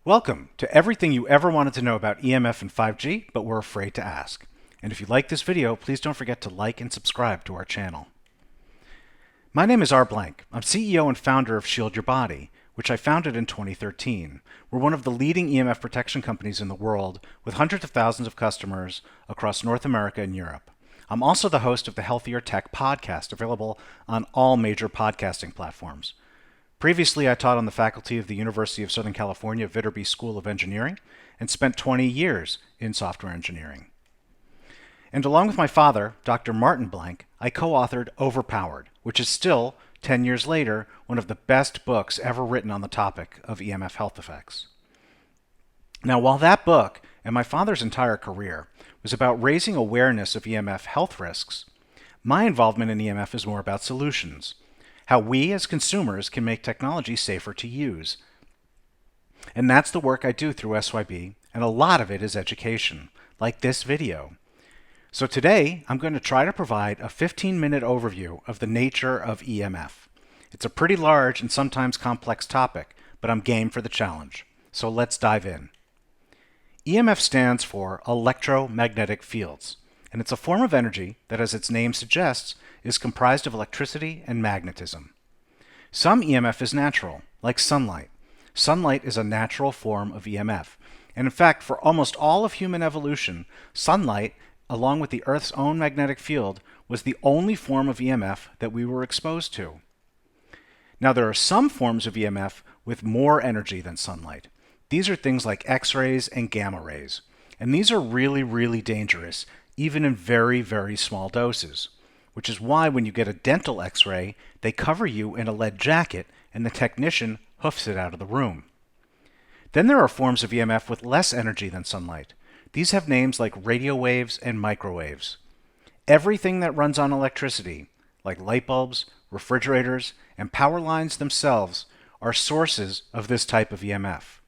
Welcome to everything you ever wanted to know about EMF and 5G, but were afraid to ask. And if you like this video, please don't forget to like and subscribe to our channel. My name is R. Blank. I'm CEO and founder of Shield Your Body, which I founded in 2013. We're one of the leading EMF protection companies in the world, with hundreds of thousands of customers across North America and Europe. I'm also the host of the Healthier Tech podcast, available on all major podcasting platforms. Previously, I taught on the faculty of the University of Southern California Viterbi School of Engineering and spent 20 years in software engineering. And along with my father, Dr. Martin Blank, I co-authored Overpowered, which is still, 10 years later, one of the best books ever written on the topic of EMF health effects. Now, while that book, and my father's entire career, was about raising awareness of EMF health risks, my involvement in EMF is more about solutions. How we as consumers can make technology safer to use. And that's the work I do through SYB, and a lot of it is education, like this video. So today, I'm going to try to provide a 15-minute overview of the nature of EMF. It's a pretty large and sometimes complex topic, but I'm game for the challenge. So let's dive in. EMF stands for electromagnetic fields, and it's a form of energy that, as its name suggests, is comprised of electricity and magnetism. Some EMF is natural, like sunlight. Sunlight is a natural form of EMF. And in fact, for almost all of human evolution, sunlight, along with the Earth's own magnetic field, was the only form of EMF that we were exposed to. Now, there are some forms of EMF with more energy than sunlight. These are things like X-rays and gamma rays. And these are really, really dangerous, even in very, very small doses. Which is why when you get a dental X-ray, they cover you in a lead jacket and the technician hoofs it out of the room. Then there are forms of EMF with less energy than sunlight. These have names like radio waves and microwaves. Everything that runs on electricity, like light bulbs, refrigerators, and power lines themselves, are sources of this type of EMF.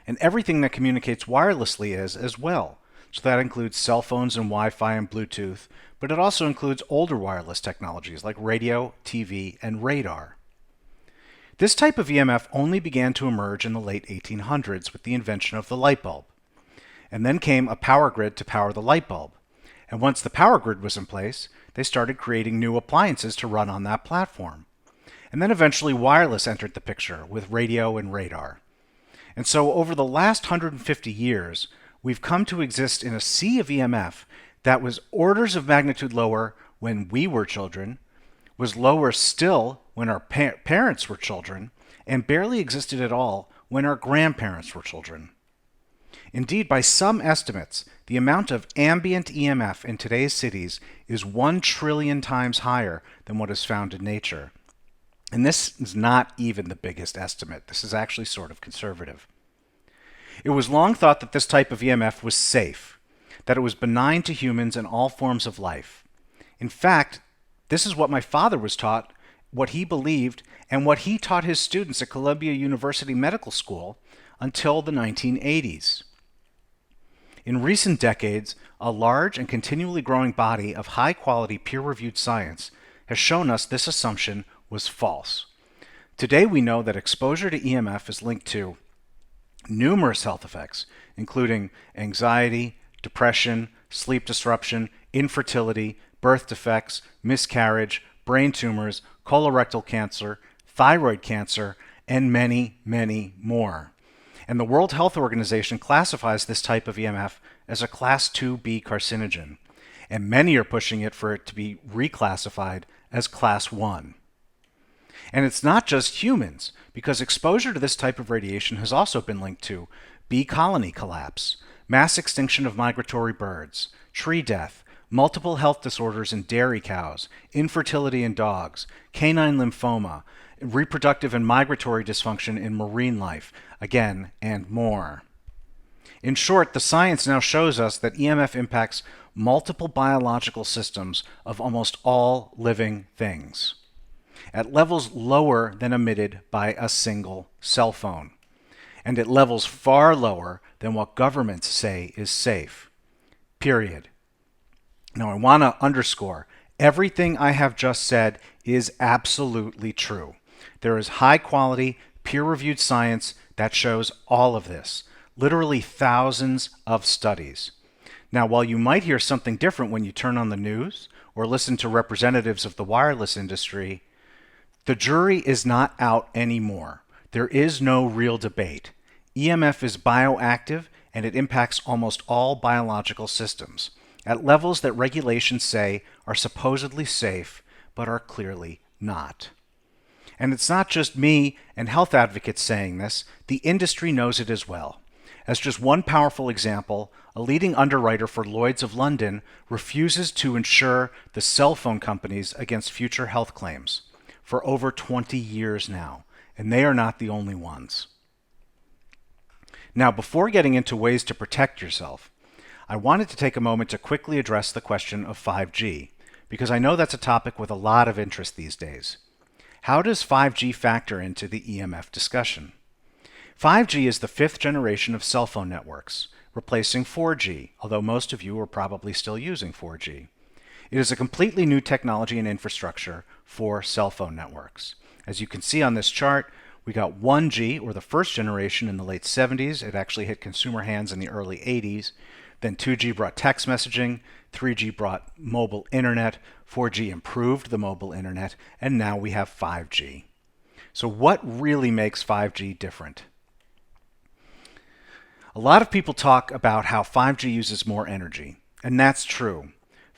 And everything that communicates wirelessly is as well. So that includes cell phones and Wi-Fi and Bluetooth, but it also includes older wireless technologies like radio, TV, and radar. This type of EMF only began to emerge in the late 1800s with the invention of the light bulb. And then came a power grid to power the light bulb. And once the power grid was in place, they started creating new appliances to run on that platform. And then eventually wireless entered the picture with radio and radar. And so over the last 150 years, we've come to exist in a sea of EMF that was orders of magnitude lower when we were children, was lower still when our parents were children, and barely existed at all when our grandparents were children. Indeed, by some estimates, the amount of ambient EMF in today's cities is 1 trillion times higher than what is found in nature. And this is not even the biggest estimate. This is actually sort of conservative. It was long thought that this type of EMF was safe, that it was benign to humans and all forms of life. In fact, this is what my father was taught, what he believed, and what he taught his students at Columbia University Medical School until the 1980s. In recent decades, a large and continually growing body of high-quality peer-reviewed science has shown us this assumption was false. Today we know that exposure to EMF is linked to numerous health effects, including anxiety, depression, sleep disruption, infertility, birth defects, miscarriage, brain tumors, colorectal cancer, thyroid cancer, and many, many more. And the World Health Organization classifies this type of EMF as a Class 2B carcinogen, and many are pushing it for it to be reclassified as Class 1. And it's not just humans, because exposure to this type of radiation has also been linked to bee colony collapse, mass extinction of migratory birds, tree death, multiple health disorders in dairy cows, infertility in dogs, canine lymphoma, reproductive and migratory dysfunction in marine life, again, and more. In short, the science now shows us that EMF impacts multiple biological systems of almost all living things, at levels lower than emitted by a single cell phone, and at levels far lower than what governments say is safe. Period. Now, I want to underscore, everything I have just said is absolutely true. There is high-quality, peer-reviewed science that shows all of this, literally thousands of studies. Now, while you might hear something different when you turn on the news or listen to representatives of the wireless industry, the jury is not out anymore. There is no real debate. EMF is bioactive and it impacts almost all biological systems at levels that regulations say are supposedly safe but are clearly not. And it's not just me and health advocates saying this, the industry knows it as well. As just one powerful example, a leading underwriter for Lloyd's of London refuses to insure the cell phone companies against future health claims for over 20 years now, and they are not the only ones. Now, before getting into ways to protect yourself, I wanted to take a moment to quickly address the question of 5G, because I know that's a topic with a lot of interest these days. How does 5G factor into the EMF discussion? 5G is the fifth generation of cell phone networks, replacing 4G, although most of you are probably still using 4G. It is a completely new technology and infrastructure for cell phone networks. As you can see on this chart, we got 1G, or the first generation, in the late 70s. It actually hit consumer hands in the early 80s. Then 2G brought text messaging, 3G brought mobile internet, 4G improved the mobile internet, and now we have 5G. So what really makes 5G different? A lot of people talk about how 5G uses more energy, and that's true.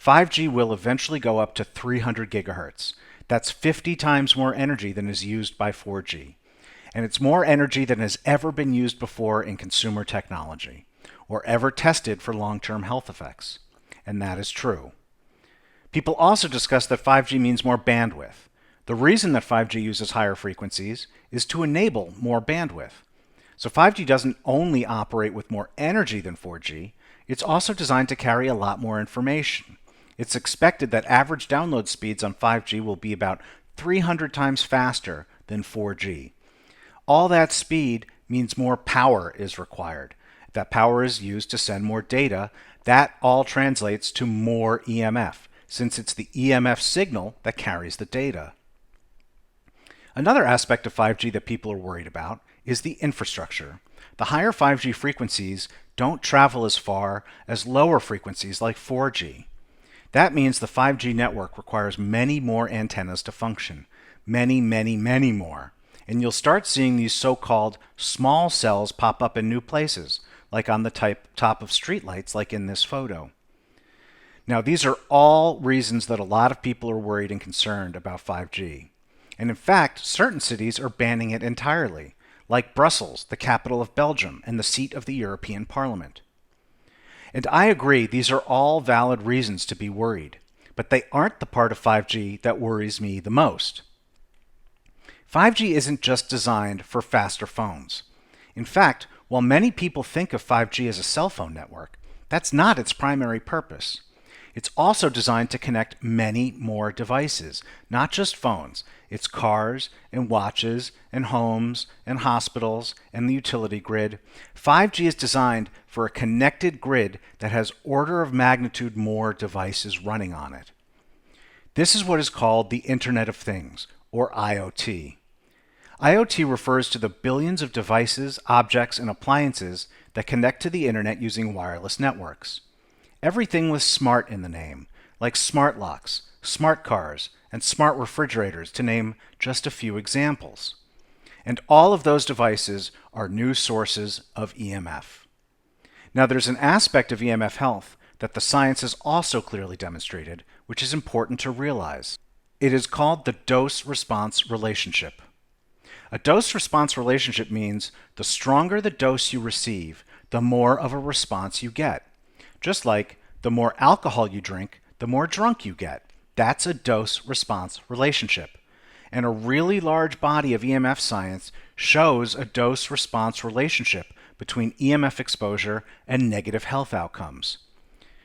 5G will eventually go up to 300 gigahertz. That's 50 times more energy than is used by 4G. And it's more energy than has ever been used before in consumer technology, or ever tested for long-term health effects. And that is true. People also discuss that 5G means more bandwidth. The reason that 5G uses higher frequencies is to enable more bandwidth. So 5G doesn't only operate with more energy than 4G, it's also designed to carry a lot more information. It's expected that average download speeds on 5G will be about 300 times faster than 4G. All that speed means more power is required. That power is used to send more data. That all translates to more EMF, since it's the EMF signal that carries the data. Another aspect of 5G that people are worried about is the infrastructure. The higher 5G frequencies don't travel as far as lower frequencies like 4G. That means the 5G network requires many more antennas to function. Many, many, many more. And you'll start seeing these so-called small cells pop up in new places, like on the top of streetlights, like in this photo. Now, these are all reasons that a lot of people are worried and concerned about 5G. And in fact, certain cities are banning it entirely, like Brussels, the capital of Belgium, and the seat of the European Parliament. And I agree, these are all valid reasons to be worried, but they aren't the part of 5G that worries me the most. 5G isn't just designed for faster phones. In fact, while many people think of 5G as a cell phone network, that's not its primary purpose. It's also designed to connect many more devices, not just phones. It's cars and watches and homes and hospitals and the utility grid. 5G is designed for a connected grid that has order of magnitude more devices running on it. This is what is called the Internet of Things, or IoT. IoT refers to the billions of devices, objects, and appliances that connect to the internet using wireless networks. Everything with smart in the name, like smart locks, smart cars, and smart refrigerators, to name just a few examples. And all of those devices are new sources of EMF. Now, there's an aspect of EMF health that the science has also clearly demonstrated, which is important to realize. It is called the dose-response relationship. A dose-response relationship means the stronger the dose you receive, the more of a response you get. Just like the more alcohol you drink, the more drunk you get. That's a dose-response relationship. And a really large body of EMF science shows a dose-response relationship between EMF exposure and negative health outcomes.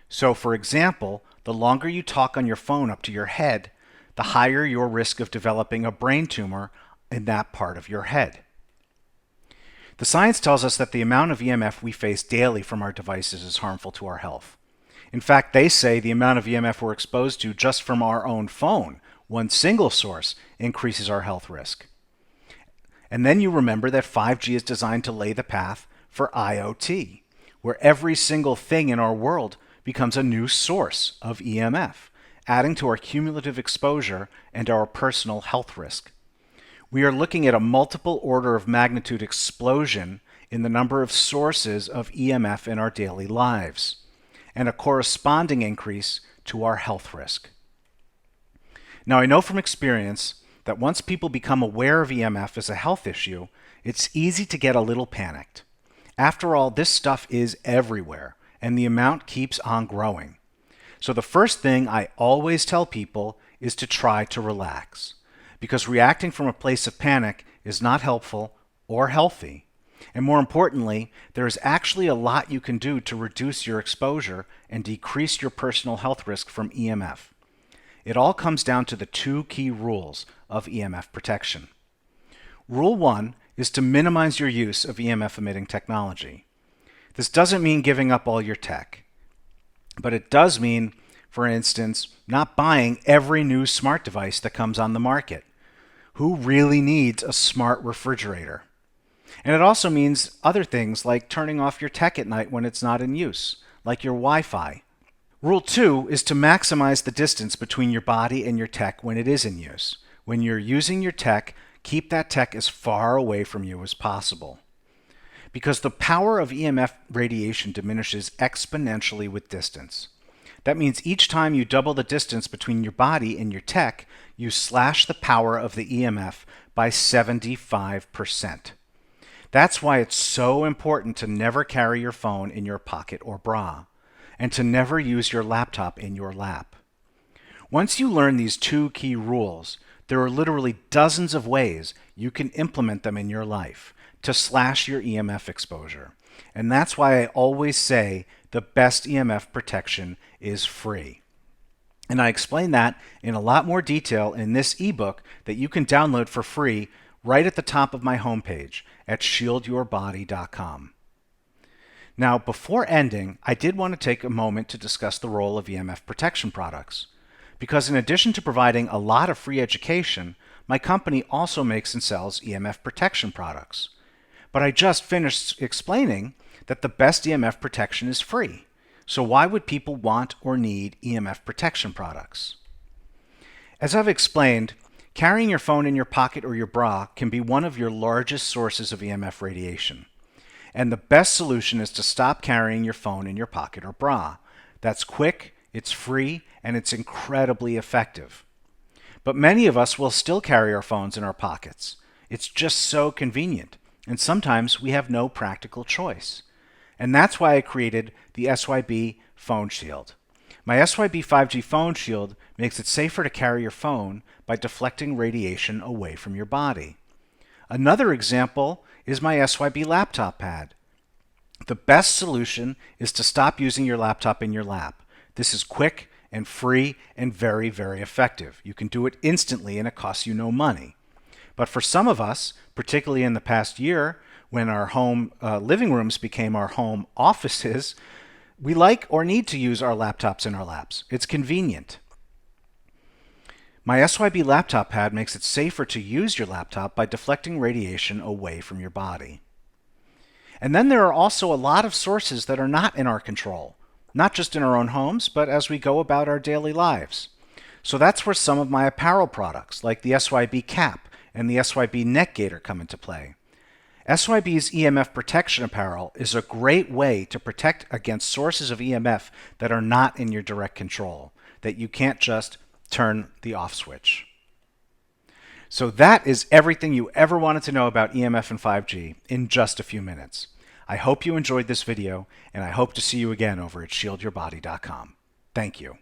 So, for example, the longer you talk on your phone up to your head, the higher your risk of developing a brain tumor in that part of your head. The science tells us that the amount of EMF we face daily from our devices is harmful to our health. In fact, they say the amount of EMF we're exposed to just from our own phone, one single source, increases our health risk. And then you remember that 5G is designed to lay the path for IoT, where every single thing in our world becomes a new source of EMF, adding to our cumulative exposure and our personal health risk. We are looking at a multiple order of magnitude explosion in the number of sources of EMF in our daily lives, and a corresponding increase to our health risk. Now, I know from experience that once people become aware of EMF as a health issue, it's easy to get a little panicked. After all, this stuff is everywhere, and the amount keeps on growing. So the first thing I always tell people is to try to relax, because reacting from a place of panic is not helpful or healthy. And more importantly, there is actually a lot you can do to reduce your exposure and decrease your personal health risk from EMF. It all comes down to the two key rules of EMF protection. Rule 1 is to minimize your use of EMF emitting technology. This doesn't mean giving up all your tech, but it does mean, for instance, not buying every new smart device that comes on the market. Who really needs a smart refrigerator? And it also means other things like turning off your tech at night when it's not in use, like your Wi-Fi. Rule 2 is to maximize the distance between your body and your tech when it is in use. When you're using your tech, keep that tech as far away from you as possible. Because the power of EMF radiation diminishes exponentially with distance. That means each time you double the distance between your body and your tech, you slash the power of the EMF by 75%. That's why it's so important to never carry your phone in your pocket or bra, and to never use your laptop in your lap. Once you learn these two key rules, there are literally dozens of ways you can implement them in your life to slash your EMF exposure. And that's why I always say the best EMF protection is free. And I explain that in a lot more detail in this ebook that you can download for free right at the top of my homepage at shieldyourbody.com. Now, before ending, I did want to take a moment to discuss the role of EMF protection products. Because in addition to providing a lot of free education, my company also makes and sells EMF protection products. But I just finished explaining that the best EMF protection is free. So why would people want or need EMF protection products? As I've explained, carrying your phone in your pocket or your bra can be one of your largest sources of EMF radiation. And the best solution is to stop carrying your phone in your pocket or bra. That's quick, it's free, and it's incredibly effective. But many of us will still carry our phones in our pockets. It's just so convenient, and sometimes we have no practical choice. And that's why I created the SYB Phone Shield. My SYB 5G Phone Shield makes it safer to carry your phone by deflecting radiation away from your body. Another example is my SYB laptop pad. The best solution is to stop using your laptop in your lap. This is quick and free and very, very effective. You can do it instantly and it costs you no money. But for some of us, particularly in the past year, when our home living rooms became our home offices, we like or need to use our laptops in our laps. It's convenient. My SYB laptop pad makes it safer to use your laptop by deflecting radiation away from your body. And then there are also a lot of sources that are not in our control, not just in our own homes, but as we go about our daily lives. So that's where some of my apparel products, like the SYB cap and the SYB neck gaiter, come into play. SYB's EMF protection apparel is a great way to protect against sources of EMF that are not in your direct control, that you can't just turn the off switch. So that is everything you ever wanted to know about EMF and 5G in just a few minutes. I hope you enjoyed this video, and I hope to see you again over at shieldyourbody.com. Thank you.